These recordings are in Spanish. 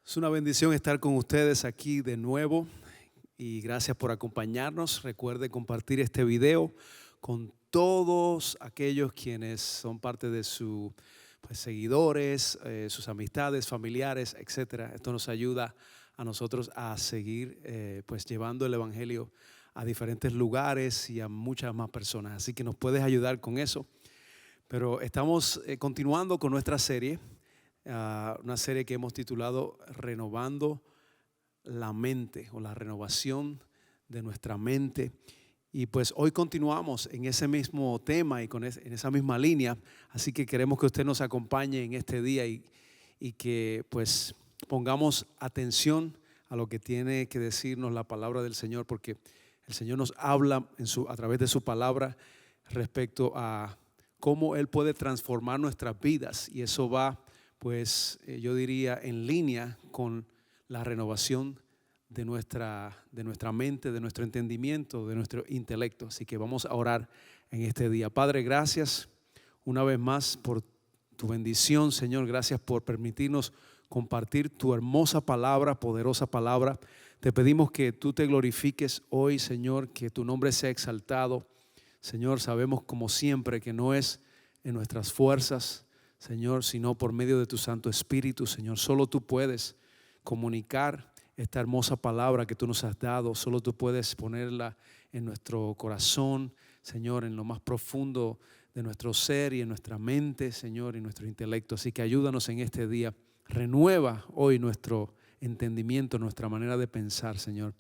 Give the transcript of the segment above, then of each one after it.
Es una bendición estar con ustedes aquí de nuevo y gracias por acompañarnos. Recuerde compartir este video con todos aquellos quienes son parte de sus seguidores, sus amistades, familiares, etcétera. Esto nos ayuda a nosotros a seguir llevando el evangelio a diferentes lugares y a muchas más personas. Así que nos puedes ayudar con eso. Pero estamos continuando con nuestra serie. Una serie que hemos titulado Renovando la Mente o la renovación de nuestra mente. Y pues hoy continuamos en ese mismo tema y en esa misma línea. Así que queremos que usted nos acompañe en este día y que pues pongamos atención a lo que tiene que decirnos la palabra del Señor, porque el Señor nos habla a través de su palabra respecto a cómo Él puede transformar nuestras vidas, y eso va yo diría en línea con la renovación de nuestra mente, de nuestro entendimiento, de nuestro intelecto. Así que vamos a orar en este día. Padre, gracias una vez más por tu bendición, Señor. Gracias por permitirnos compartir tu hermosa palabra, poderosa palabra. Te pedimos que tú te glorifiques hoy, Señor, que tu nombre sea exaltado. Señor, sabemos como siempre que no es en nuestras fuerzas, Señor, sino por medio de tu Santo Espíritu. Señor, solo tú puedes comunicar esta hermosa palabra que tú nos has dado. Solo tú puedes ponerla en nuestro corazón, Señor, en lo más profundo de nuestro ser y en nuestra mente, Señor, y nuestro intelecto. Así que ayúdanos en este día. Renueva hoy nuestro entendimiento, nuestra manera de pensar, Señor.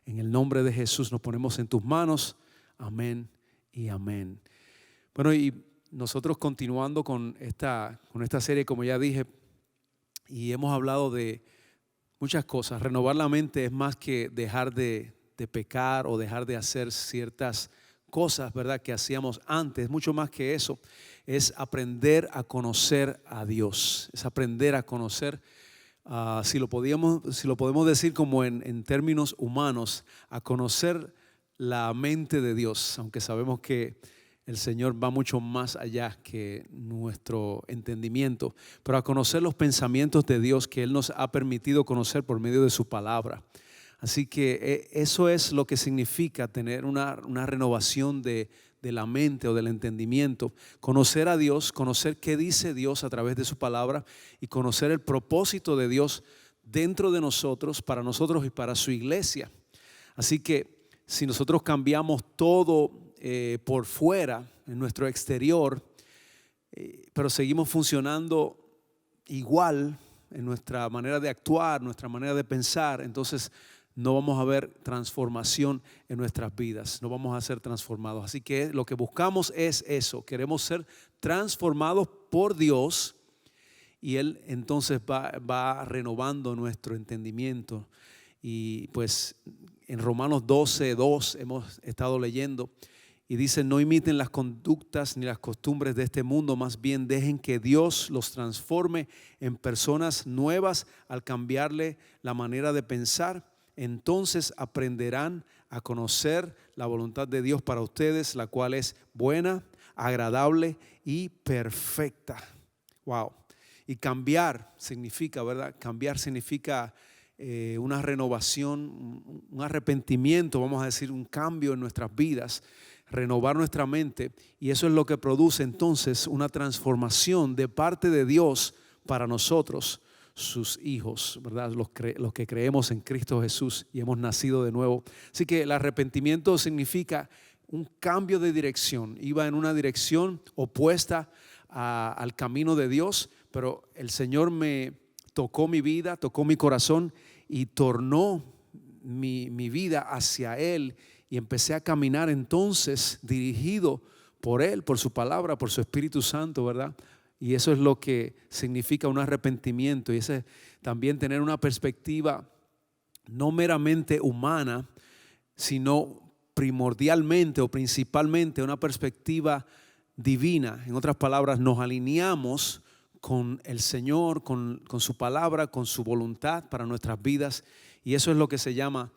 En el nombre de Jesús nos ponemos en tus manos. Amén y amén. Bueno, y nosotros continuando con esta serie, como ya dije, y hemos hablado de muchas cosas. Renovar la mente es más que dejar de pecar o dejar de hacer ciertas cosas, ¿verdad?, que hacíamos antes. Mucho más que eso. Es aprender a conocer a Dios. Es aprender a conocer, si lo podemos decir como en términos humanos, a conocer la mente de Dios, aunque sabemos que el Señor va mucho más allá que nuestro entendimiento, pero a conocer los pensamientos de Dios que Él nos ha permitido conocer por medio de su palabra. Así que eso es lo que significa tener una renovación de la mente o del entendimiento. Conocer a Dios, conocer qué dice Dios a través de su palabra y conocer el propósito de Dios dentro de nosotros, para nosotros y para su iglesia. Así que si nosotros cambiamos todo por fuera, en nuestro exterior, pero seguimos funcionando igual en nuestra manera de actuar, nuestra manera de pensar, entonces no vamos a ver transformación en nuestras vidas, no vamos a ser transformados. Así que lo que buscamos es eso, queremos ser transformados por Dios, y Él entonces va renovando nuestro entendimiento. Y pues en Romanos 12:2 hemos estado leyendo y dice: no imiten las conductas ni las costumbres de este mundo, más bien dejen que Dios los transforme en personas nuevas al cambiarle la manera de pensar. Entonces aprenderán a conocer la voluntad de Dios para ustedes, la cual es buena, agradable y perfecta. Wow. Y cambiar significa, ¿verdad? Cambiar significa una renovación, un arrepentimiento, vamos a decir, un cambio en nuestras vidas, renovar nuestra mente, y eso es lo que produce entonces una transformación de parte de Dios para nosotros, sus hijos, ¿verdad? Los que creemos en Cristo Jesús y hemos nacido de nuevo. Así que el arrepentimiento significa un cambio de dirección. Iba en una dirección opuesta al camino de Dios, pero el Señor me tocó mi vida, tocó mi corazón y tornó mi vida hacia Él, y empecé a caminar entonces dirigido por Él, por su palabra, por su Espíritu Santo, ¿verdad? Y eso es lo que significa un arrepentimiento, y ese también tener una perspectiva no meramente humana, sino primordialmente o principalmente una perspectiva divina. En otras palabras, nos alineamos con el Señor, con su palabra, con su voluntad para nuestras vidas, y eso es lo que se llama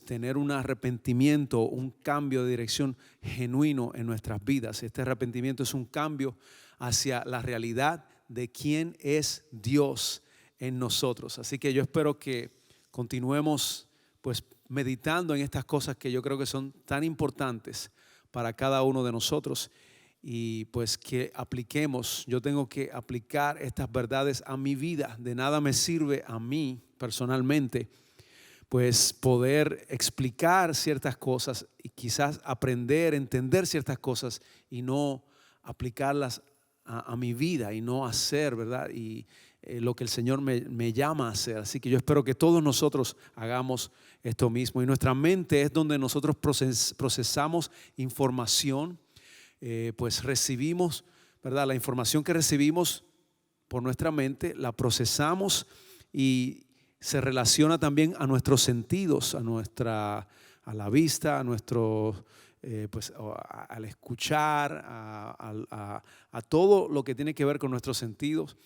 tener un arrepentimiento, un cambio de dirección genuino en nuestras vidas. Este arrepentimiento es un cambio hacia la realidad de quién es Dios en nosotros. Así que yo espero que continuemos pues meditando en estas cosas que yo creo que son tan importantes para cada uno de nosotros y pues que apliquemos. Yo tengo que aplicar estas verdades a mi vida. De nada me sirve a mí personalmente pues poder explicar ciertas cosas y quizás aprender, entender ciertas cosas y no aplicarlas a mi vida y no hacer, ¿verdad? Y lo que el Señor me llama a hacer. Así que yo espero que todos nosotros hagamos esto mismo. Y nuestra mente es donde nosotros procesamos información, pues recibimos, ¿verdad? La información que recibimos por nuestra mente la procesamos y se relaciona también a nuestros sentidos, a la vista, a nuestro, pues al escuchar, a todo lo que tiene que ver con nuestros sentidos.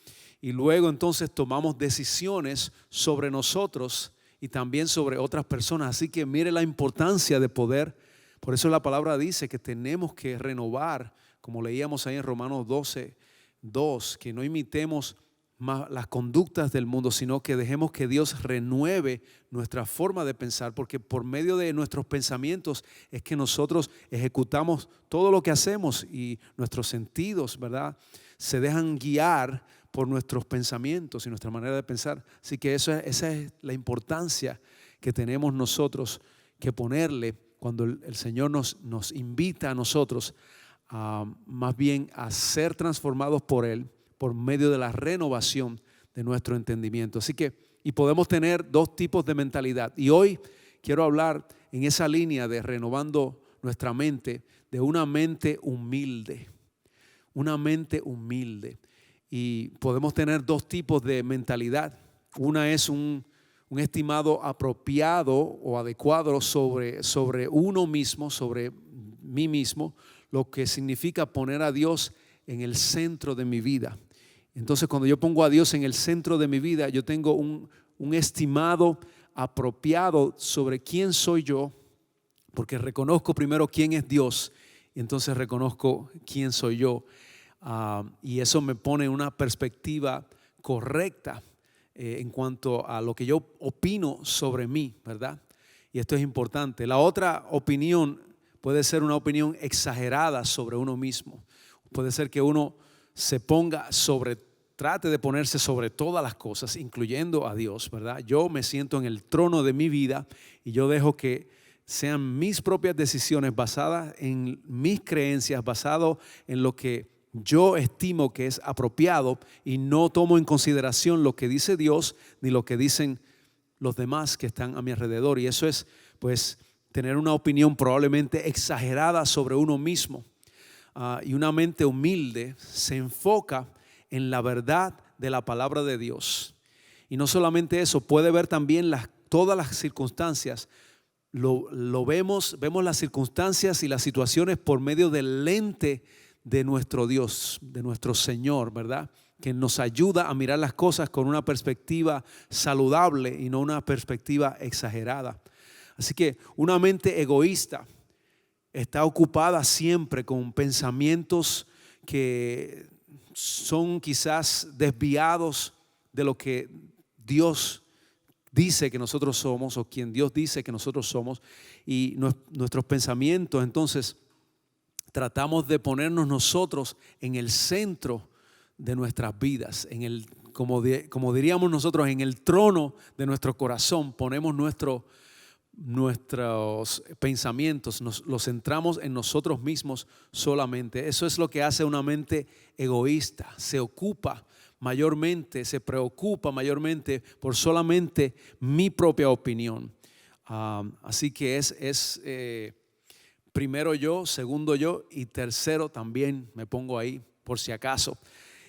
Y luego entonces tomamos decisiones sobre nosotros y también sobre otras personas. Así que mire la importancia de poder. Por eso la palabra dice que tenemos que renovar, como leíamos ahí en Romanos 12:2, que no imitemos más las conductas del mundo, sino que dejemos que Dios renueve nuestra forma de pensar, porque por medio de nuestros pensamientos es que nosotros ejecutamos todo lo que hacemos y nuestros sentidos, ¿verdad?, se dejan guiar por nuestros pensamientos y nuestra manera de pensar. Así que esa es la importancia que tenemos nosotros que ponerle cuando el Señor nos invita a nosotros más bien a ser transformados por Él, por medio de la renovación de nuestro entendimiento. Así que, y podemos tener dos tipos de mentalidad. Y hoy quiero hablar en esa línea de renovando nuestra mente, de una mente humilde. Una mente humilde. Y podemos tener dos tipos de mentalidad. Una es un estimado apropiado o adecuado sobre uno mismo, sobre mí mismo, lo que significa poner a Dios en el centro de mi vida. Entonces, cuando yo pongo a Dios en el centro de mi vida, yo tengo un estimado apropiado sobre quién soy yo, porque reconozco primero quién es Dios y entonces reconozco quién soy yo. Y eso me pone en una perspectiva correcta en cuanto a lo que yo opino sobre mí, ¿verdad? Y esto es importante. La otra opinión puede ser una opinión exagerada sobre uno mismo. Puede ser que uno trate de ponerse sobre todas las cosas, incluyendo a Dios, ¿verdad? Yo me siento en el trono de mi vida y yo dejo que sean mis propias decisiones basadas en mis creencias, basado en lo que yo estimo que es apropiado y no tomo en consideración lo que dice Dios ni lo que dicen los demás que están a mi alrededor. Y eso es, pues, tener una opinión probablemente exagerada sobre uno mismo. Y una mente humilde se enfoca en la verdad de la palabra de Dios. Y no solamente eso, puede ver también todas las circunstancias. Vemos las circunstancias y las situaciones por medio del lente de nuestro Dios, de nuestro Señor, ¿verdad? Que nos ayuda a mirar las cosas con una perspectiva saludable y no una perspectiva exagerada. Así que una mente egoísta está ocupada siempre con pensamientos que son quizás desviados de lo que Dios dice que nosotros somos o quien Dios dice que nosotros somos. Y nuestros pensamientos, entonces, tratamos de ponernos nosotros en el centro de nuestras vidas, como diríamos nosotros, en el trono de nuestro corazón. Ponemos nuestros pensamientos, los centramos en nosotros mismos solamente. Eso es lo que hace una mente egoísta. Se preocupa mayormente por solamente mi propia opinión. Así que es primero yo, segundo yo y tercero también me pongo ahí por si acaso.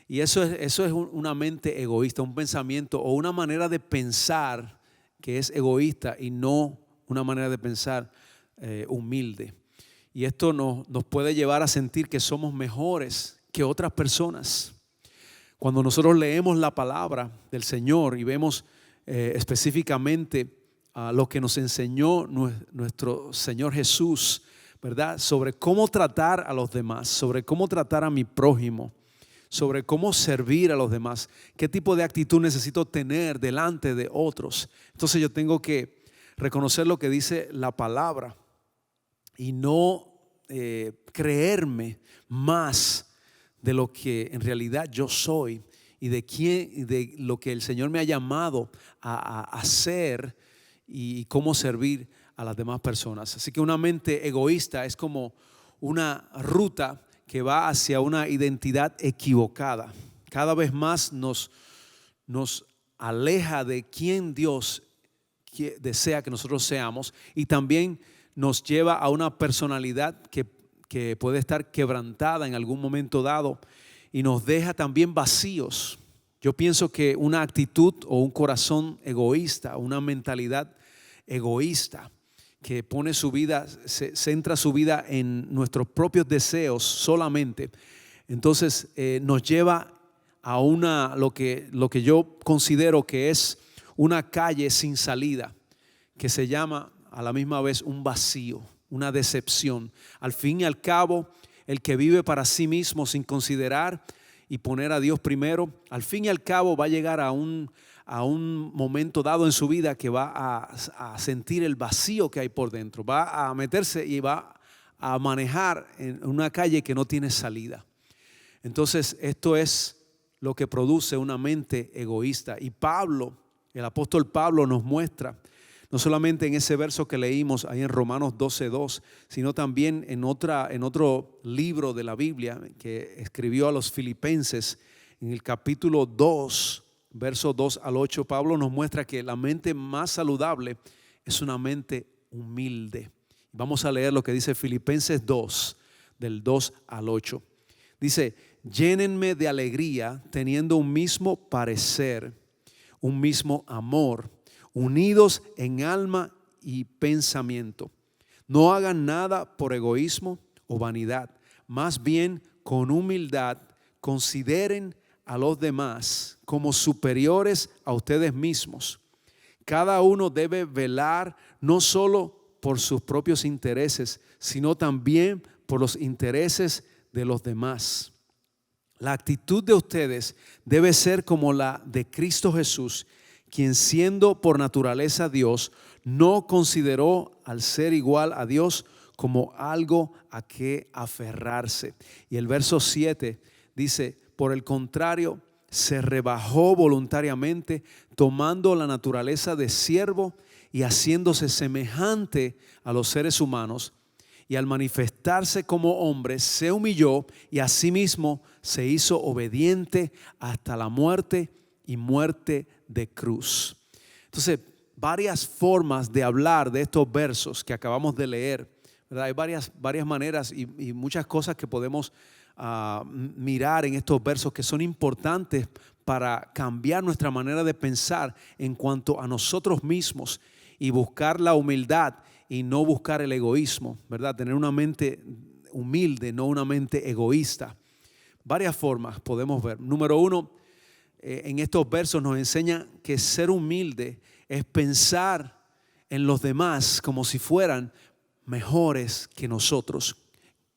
Y eso es una mente egoísta, un pensamiento o una manera de pensar que es egoísta y no una manera de pensar humilde. Y esto nos puede llevar a sentir que somos mejores que otras personas. Cuando nosotros leemos la palabra del Señor y vemos específicamente lo que nos enseñó nuestro Señor Jesús, ¿verdad? Sobre cómo tratar a los demás, sobre cómo tratar a mi prójimo, sobre cómo servir a los demás, qué tipo de actitud necesito tener delante de otros. Entonces yo tengo que reconocer lo que dice la palabra y no creerme más de lo que en realidad yo soy y de lo que el Señor me ha llamado a hacer y cómo servir a las demás personas. Así que una mente egoísta es como una ruta que va hacia una identidad equivocada. Cada vez más nos aleja de quién Dios desea que nosotros seamos, y también nos lleva a una personalidad que puede estar quebrantada en algún momento dado y nos deja también vacíos. Yo pienso que una actitud o un corazón egoísta, una mentalidad egoísta que pone su vida, centra su vida en nuestros propios deseos solamente, entonces nos lleva a lo que yo considero que es una calle sin salida, que se llama a la misma vez un vacío, una decepción. Al fin y al cabo, el que vive para sí mismo sin considerar y poner a Dios primero, al fin y al cabo va a llegar a un momento dado en su vida que va a sentir el vacío que hay por dentro, va a meterse y va a manejar en una calle que no tiene salida. Entonces esto es lo que produce una mente egoísta. Y Pablo, el apóstol Pablo, nos muestra, no solamente en ese verso que leímos ahí en Romanos 12:2, sino también en otro libro de la Biblia que escribió a los Filipenses, en el capítulo 2, versos 2 al 8, Pablo nos muestra que la mente más saludable es una mente humilde. Vamos a leer lo que dice Filipenses 2, del 2 al 8. Dice: llénenme de alegría teniendo un mismo parecer, un mismo amor, unidos en alma y pensamiento. No hagan nada por egoísmo o vanidad, más bien con humildad consideren a los demás como superiores a ustedes mismos. Cada uno debe velar no solo por sus propios intereses, sino también por los intereses de los demás. La actitud de ustedes debe ser como la de Cristo Jesús, quien siendo por naturaleza Dios, no consideró al ser igual a Dios como algo a que aferrarse. Y el verso 7 dice: por el contrario, se rebajó voluntariamente, tomando la naturaleza de siervo y haciéndose semejante a los seres humanos. Y al manifestarse como hombre, se humilló y asimismo se hizo obediente hasta la muerte y muerte de cruz. Entonces, varias formas de hablar de estos versos que acabamos de leer, ¿verdad? Hay varias maneras y muchas cosas que podemos mirar en estos versos que son importantes para cambiar nuestra manera de pensar en cuanto a nosotros mismos y buscar la humildad y no buscar el egoísmo, ¿verdad? Tener una mente humilde, no una mente egoísta. Varias formas podemos ver. Número uno, en estos versos nos enseña que ser humilde es pensar en los demás como si fueran mejores que nosotros.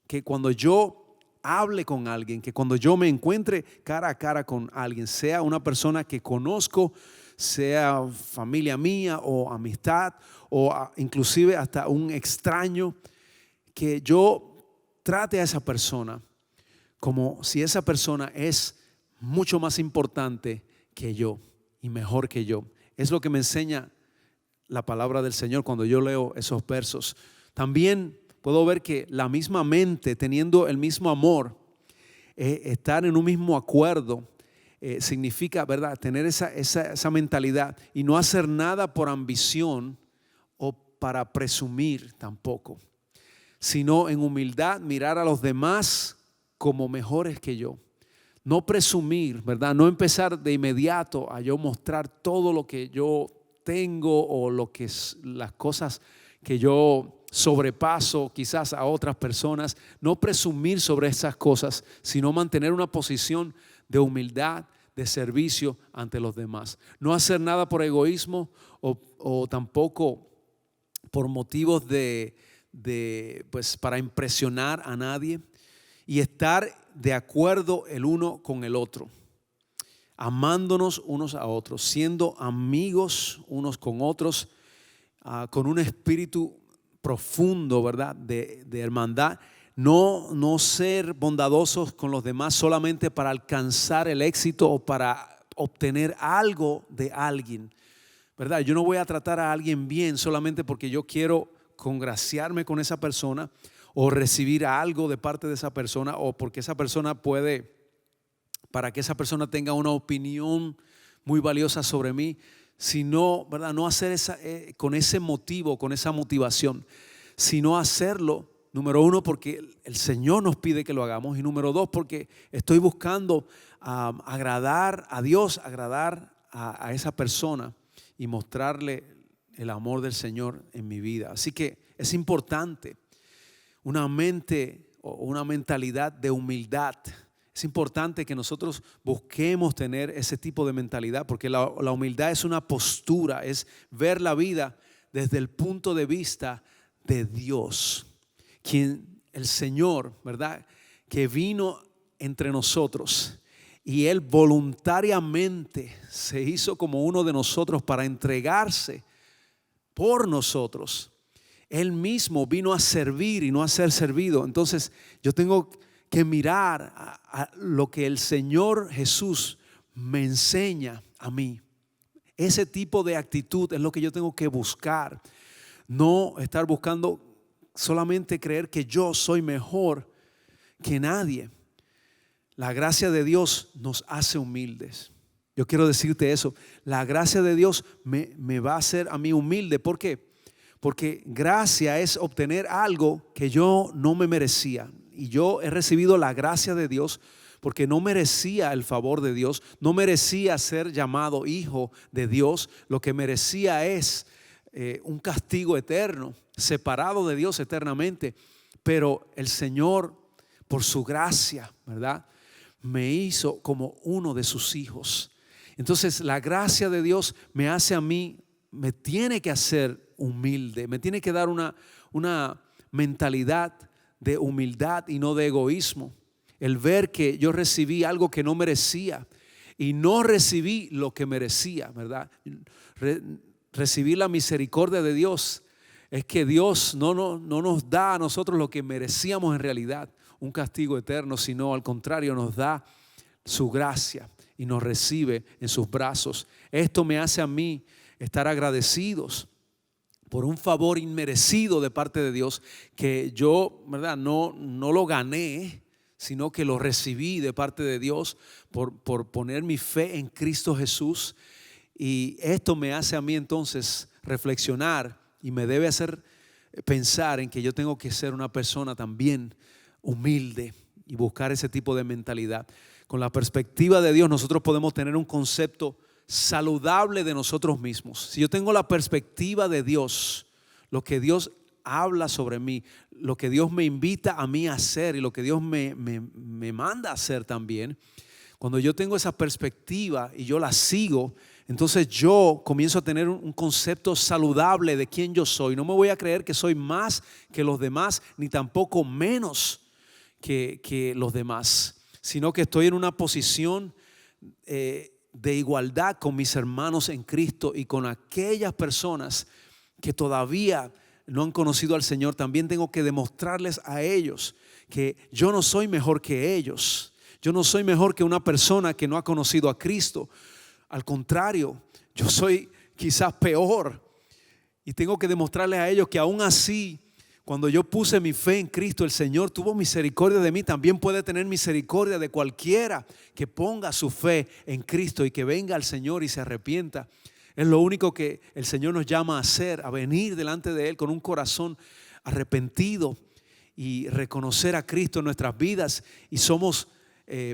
Que cuando yo hable con alguien, que cuando yo me encuentre cara a cara con alguien, sea una persona que conozco, sea familia mía o amistad o inclusive hasta un extraño, que yo trate a esa persona como si esa persona es mucho más importante que yo y mejor que yo. Es lo que me enseña la palabra del Señor cuando yo leo esos versos. También puedo ver que la misma mente, teniendo el mismo amor, estar en un mismo acuerdo, significa, ¿verdad?, tener esa mentalidad y no hacer nada por ambición o para presumir tampoco, sino en humildad mirar a los demás como mejores que yo. No presumir, ¿verdad? No empezar de inmediato a yo mostrar todo lo que yo tengo o las cosas que yo sobrepaso quizás a otras personas. No presumir sobre esas cosas, sino mantener una posición de humildad, de servicio ante los demás. No hacer nada por egoísmo o tampoco por motivos pues para impresionar a nadie. Y estar de acuerdo el uno con el otro, amándonos unos a otros, siendo amigos unos con otros, con un espíritu profundo, ¿verdad? De hermandad. No ser bondadosos con los demás solamente para alcanzar el éxito o para obtener algo de alguien, ¿verdad? Yo no voy a tratar a alguien bien solamente porque yo quiero congraciarme con esa persona o recibir algo de parte de esa persona, o porque esa persona puede, para que esa persona tenga una opinión muy valiosa sobre mí, sino, ¿verdad? No hacer con ese motivo, con esa motivación, sino hacerlo, número uno, porque el Señor nos pide que lo hagamos, y número dos, porque estoy buscando agradar a Dios, agradar a esa persona y mostrarle el amor del Señor en mi vida. Así que es importante una mente o una mentalidad de humildad. Es importante que nosotros busquemos tener ese tipo de mentalidad, porque la humildad es una postura, es ver la vida desde el punto de vista de Dios, quien el Señor, ¿verdad? Que vino entre nosotros y Él voluntariamente se hizo como uno de nosotros para entregarse por nosotros. Él mismo vino a servir y no a ser servido. Entonces yo tengo que mirar a lo que el Señor Jesús me enseña a mí. Ese tipo de actitud es lo que yo tengo que buscar. No estar buscando solamente creer que yo soy mejor que nadie. La gracia de Dios nos hace humildes. Yo quiero decirte eso. La gracia de Dios me va a hacer a mí humilde. ¿Por qué? Porque gracia es obtener algo que yo no me merecía. Y yo he recibido la gracia de Dios porque no merecía el favor de Dios. No merecía ser llamado hijo de Dios. Lo que merecía es un castigo eterno, separado de Dios eternamente. Pero el Señor, por su gracia, ¿verdad?, me hizo como uno de sus hijos. Entonces la gracia de Dios me hace a mí, me tiene que hacer humilde, me tiene que dar una mentalidad de humildad y no de egoísmo. El ver que yo recibí algo que no merecía y no recibí lo que merecía, ¿verdad? Recibir la misericordia de Dios es que Dios no nos da a nosotros lo que merecíamos en realidad, un castigo eterno, sino al contrario nos da su gracia y nos recibe en sus brazos. Esto me hace a mí estar agradecidos por un favor inmerecido de parte de Dios que yo, ¿verdad?, no lo gané, sino que lo recibí de parte de Dios por poner mi fe en Cristo Jesús. Y esto me hace a mí entonces reflexionar y me debe hacer pensar en que yo tengo que ser una persona también humilde y buscar ese tipo de mentalidad. Con la perspectiva de Dios nosotros podemos tener un concepto saludable de nosotros mismos. Si yo tengo la perspectiva de Dios, lo que Dios habla sobre mí, lo que Dios me invita a mí a hacer y lo que Dios me manda a hacer también, cuando yo tengo esa perspectiva y yo la sigo, entonces yo comienzo a tener un concepto saludable de quién yo soy. No me voy a creer que soy más que los demás, ni tampoco menos que los demás, sino que estoy en una posición de igualdad con mis hermanos en Cristo y con aquellas personas que todavía no han conocido al Señor. También tengo que demostrarles a ellos que yo no soy mejor que ellos. Yo no soy mejor que una persona que no ha conocido a Cristo. Al contrario, yo soy quizás peor. Y tengo que demostrarles a ellos que aún así, cuando yo puse mi fe en Cristo, el Señor tuvo misericordia de mí. También puede tener misericordia de cualquiera que ponga su fe en Cristo y que venga al Señor y se arrepienta. Es lo único que el Señor nos llama a hacer, a venir delante de Él con un corazón arrepentido y reconocer a Cristo en nuestras vidas. Y somos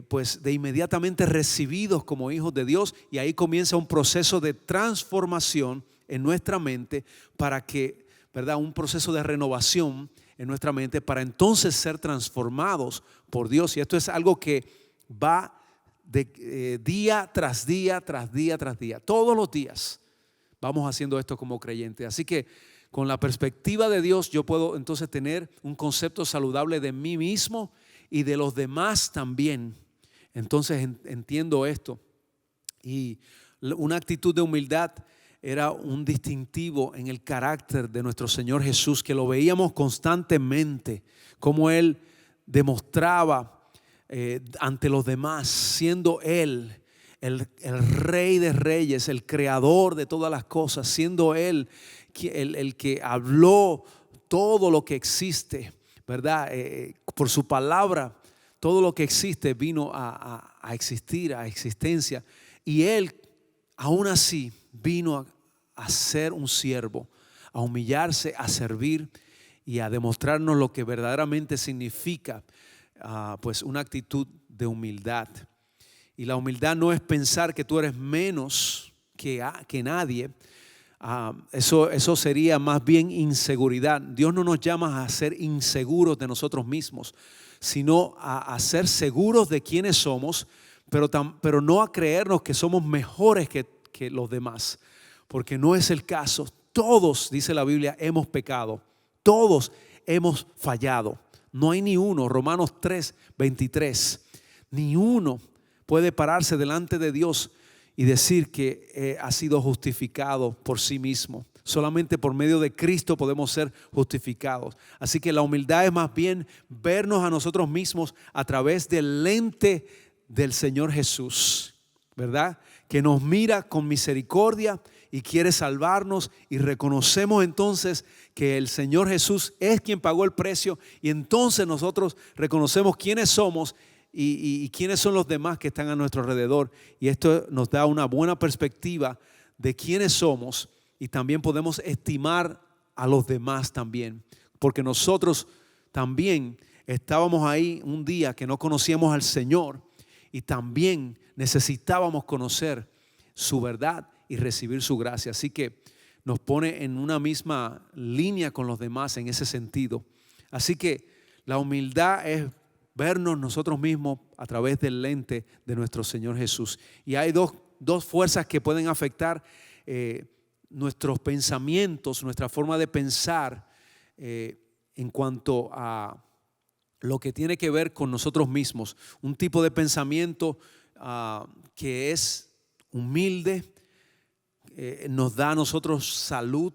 pues de inmediatamente recibidos como hijos de Dios, y ahí comienza un proceso de transformación en nuestra mente para que, ¿verdad?, un proceso de renovación en nuestra mente para entonces ser transformados por Dios. Y esto es algo que va de día tras día, tras día, tras día. Todos los días vamos haciendo esto como creyentes. Así que con la perspectiva de Dios yo puedo entonces tener un concepto saludable de mí mismo y de los demás también. Entonces entiendo esto. Y una actitud de humildad era un distintivo en el carácter de nuestro Señor Jesús, que lo veíamos constantemente, como Él demostraba ante los demás, siendo Él el Rey de Reyes, el Creador de todas las cosas, siendo Él el que habló todo lo que existe, ¿verdad? Por su palabra, todo lo que existe vino a existir, a existencia. Y Él, aún así, vino a ser un siervo, a humillarse, a servir y a demostrarnos lo que verdaderamente significa pues una actitud de humildad. Y la humildad no es pensar que tú eres menos que nadie. Eso sería más bien inseguridad. Dios no nos llama a ser inseguros de nosotros mismos, sino a ser seguros de quiénes somos, pero no a creernos que somos mejores que los demás, porque no es el caso. Todos, dice la Biblia, hemos pecado, todos hemos fallado. No hay ni uno, Romanos 3:23, ni uno puede pararse delante de Dios y decir que ha sido justificado por sí mismo. Solamente por medio de Cristo podemos ser justificados. Así que la humildad es más bien vernos a nosotros mismos a través del lente del Señor Jesús, ¿verdad? Que nos mira con misericordia y quiere salvarnos, y reconocemos entonces que el Señor Jesús es quien pagó el precio, y entonces nosotros reconocemos quiénes somos y quiénes son los demás que están a nuestro alrededor, y esto nos da una buena perspectiva de quiénes somos, y también podemos estimar a los demás también, porque nosotros también estábamos ahí un día que no conocíamos al Señor y también necesitábamos conocer su verdad y recibir su gracia. Así que nos pone en una misma línea con los demás en ese sentido. Así que la humildad es vernos nosotros mismos a través del lente de nuestro Señor Jesús. Y hay dos fuerzas que pueden afectar nuestros pensamientos, nuestra forma de pensar en cuanto a lo que tiene que ver con nosotros mismos. Un tipo de pensamiento que es humilde, nos da a nosotros salud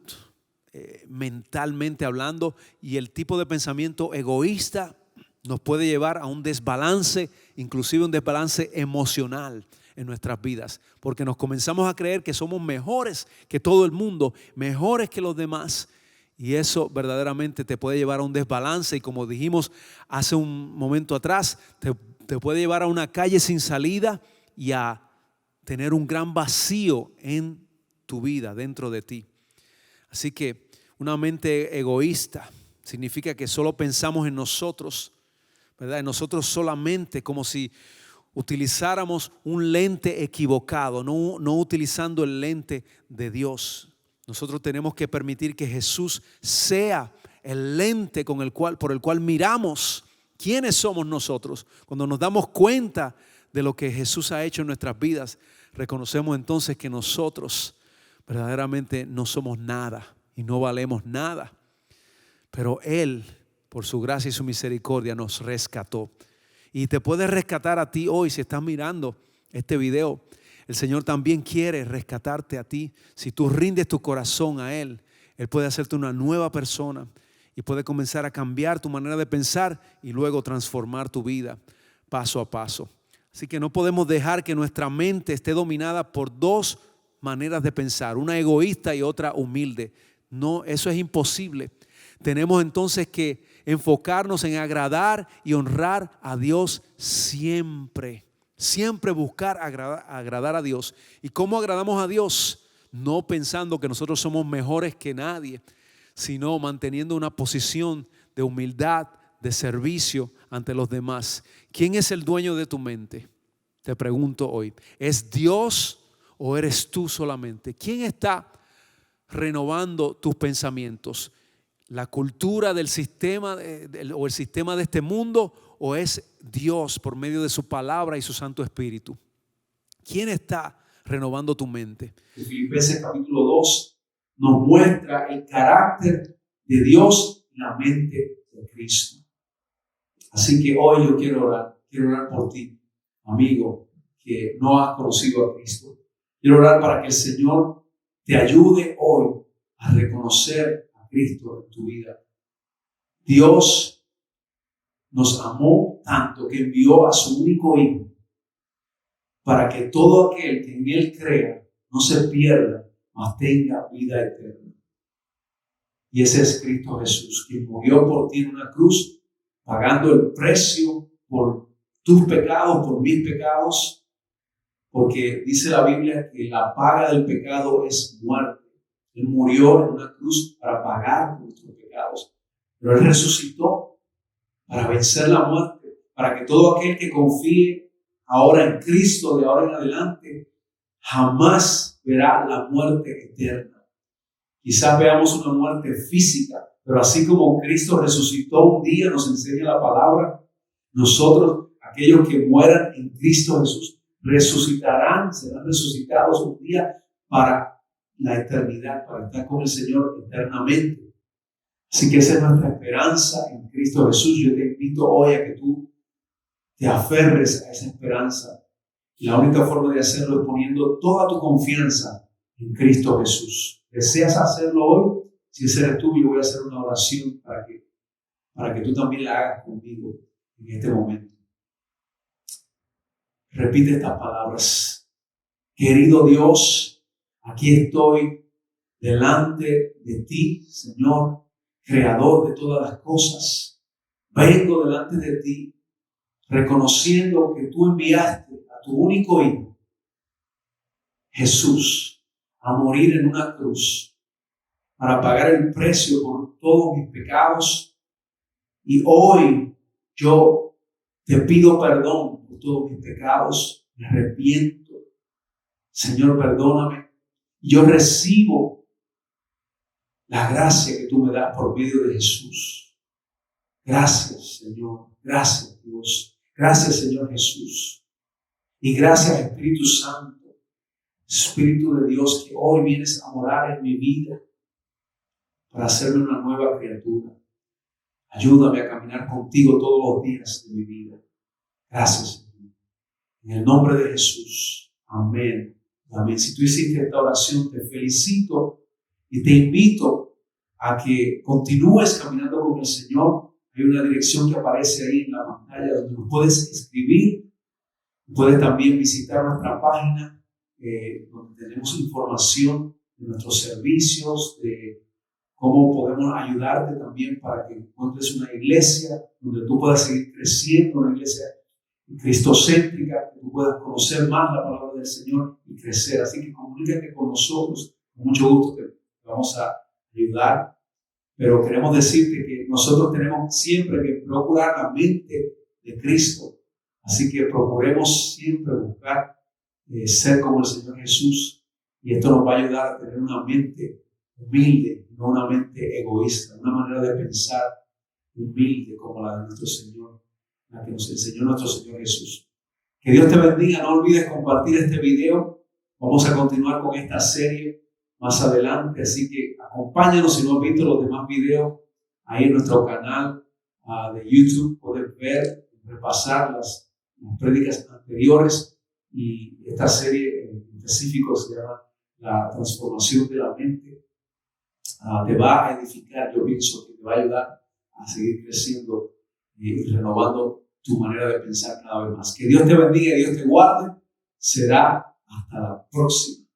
mentalmente hablando, y el tipo de pensamiento egoísta nos puede llevar a un desbalance, inclusive un desbalance emocional en nuestras vidas, porque nos comenzamos a creer que somos mejores que todo el mundo, mejores que los demás, y eso verdaderamente te puede llevar a un desbalance, y como dijimos hace un momento atrás, te puede llevar a una calle sin salida y a tener un gran vacío en tu vida, dentro de ti. Así que una mente egoísta significa que solo pensamos en nosotros, ¿verdad? En nosotros solamente, como si utilizáramos un lente equivocado, no utilizando el lente de Dios. Nosotros tenemos que permitir que Jesús sea el lente por el cual miramos quiénes somos nosotros. Cuando nos damos cuenta de lo que Jesús ha hecho en nuestras vidas, reconocemos entonces que nosotros verdaderamente no somos nada y no valemos nada. Pero Él, por su gracia y su misericordia, nos rescató. Y te puede rescatar a ti hoy si estás mirando este video. El Señor también quiere rescatarte a ti. Si tú rindes tu corazón a Él, Él puede hacerte una nueva persona y puede comenzar a cambiar tu manera de pensar y luego transformar tu vida paso a paso. Así que no podemos dejar que nuestra mente esté dominada por dos maneras de pensar, una egoísta y otra humilde. No, eso es imposible. Tenemos entonces que enfocarnos en agradar y honrar a Dios siempre. Siempre buscar agradar a Dios. ¿Y cómo agradamos a Dios? No pensando que nosotros somos mejores que nadie, sino manteniendo una posición de humildad, de servicio ante los demás. ¿Quién es el dueño de tu mente? Te pregunto hoy. ¿Es Dios o eres tú solamente? ¿Quién está renovando tus pensamientos? ¿La cultura del sistema o el sistema de este mundo, o es Dios por medio de su palabra y su Santo Espíritu? ¿Quién está renovando tu mente? Filipenses capítulo 2 nos muestra el carácter de Dios y la mente de Cristo. Así que hoy yo quiero orar por ti, amigo, que no has conocido a Cristo. Quiero orar para que el Señor te ayude hoy a reconocer a Cristo en tu vida. Dios nos amó tanto que envió a su único Hijo para que todo aquel que en Él crea no se pierda, mas tenga vida eterna. Y ese es Cristo Jesús, quien murió por ti en una cruz, pagando el precio por tus pecados, por mis pecados, porque dice la Biblia que la paga del pecado es muerte. Él murió en una cruz para pagar nuestros pecados, pero Él resucitó para vencer la muerte, para que todo aquel que confíe ahora en Cristo de ahora en adelante jamás verá la muerte eterna. Quizás veamos una muerte física, pero así como Cristo resucitó un día, nos enseña la palabra, nosotros, aquellos que mueran en Cristo Jesús, resucitarán, serán resucitados un día para la eternidad, para estar con el Señor eternamente. Así que esa es nuestra esperanza en Cristo Jesús. Yo te invito hoy a que tú te aferres a esa esperanza. Y la única forma de hacerlo es poniendo toda tu confianza en Cristo Jesús. ¿Deseas hacerlo hoy? Si ese eres tú, yo voy a hacer una oración para que tú también la hagas conmigo en este momento. Repite estas palabras. Querido Dios, aquí estoy delante de ti, Señor, Creador de todas las cosas. Vengo delante de ti, reconociendo que tú enviaste a tu único Hijo, Jesús, a morir en una cruz para pagar el precio por todos mis pecados. Y hoy yo te pido perdón por todos mis pecados. Me arrepiento. Señor, perdóname. Yo recibo la gracia que tú me das por medio de Jesús. Gracias, Señor. Gracias, Dios. Gracias, Señor Jesús. Y gracias, Espíritu Santo. Espíritu de Dios, que hoy vienes a morar en mi vida para hacerme una nueva criatura. Ayúdame a caminar contigo todos los días de mi vida. Gracias, Señor. En el nombre de Jesús. Amén. Amén. Si tú hiciste esta oración, te felicito y te invito a que continúes caminando con el Señor. Hay una dirección que aparece ahí en la pantalla donde nos puedes escribir. Puedes también visitar nuestra página donde tenemos información de nuestros servicios, de cómo podemos ayudarte también para que encuentres una iglesia donde tú puedas seguir creciendo, una iglesia cristocéntrica, que tú puedas conocer más la palabra del Señor y crecer. Así que comunícate con nosotros, con mucho gusto te vamos a ayudar. Pero queremos decirte que nosotros tenemos siempre que procurar la mente de Cristo. Así que procuremos siempre buscar ser como el Señor Jesús, y esto nos va a ayudar a tener una mente humilde, no una mente egoísta, una manera de pensar humilde como la de nuestro Señor, la que nos enseñó nuestro Señor Jesús. Que Dios te bendiga. No olvides compartir este video. Vamos a continuar con esta serie más adelante, así que acompáñanos. Si no has visto los demás videos, ahí en nuestro canal de YouTube puedes ver, repasar las prédicas anteriores. Y esta serie en específico se llama La transformación de la mente. Te va a edificar, yo pienso que te va a ayudar a seguir creciendo y renovando tu manera de pensar cada vez más. Que Dios te bendiga y Dios te guarde. Será hasta la próxima.